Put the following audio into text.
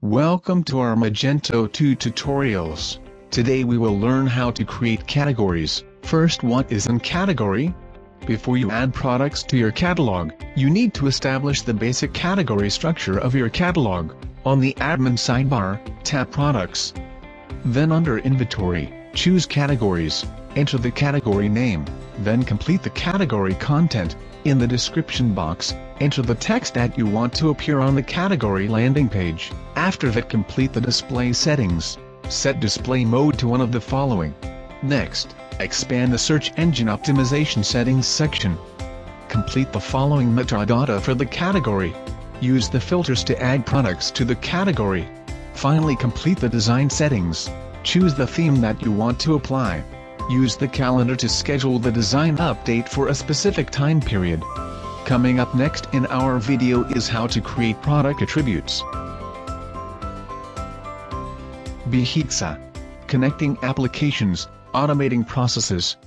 Welcome to our Magento 2 tutorials. Today we will learn how to create categories. First, what is a category? Before you add products to your catalog, you need to establish the basic category structure of your catalog. On the admin sidebar, tap Products. Then under Inventory, choose Categories, enter the category name, then complete the category content. In the description box, enter the text that you want to appear on the category landing page. After that, complete the display settings. Set display mode to one of the following. Next, expand the search engine optimization settings section. Complete the following metadata for the category. Use the filters to add products to the category. Finally, complete the design settings. Choose the theme that you want to apply. Use the calendar to schedule the design update for a specific time period. Coming up next in our video is how to create product attributes. Hexa. Connecting applications, automating processes,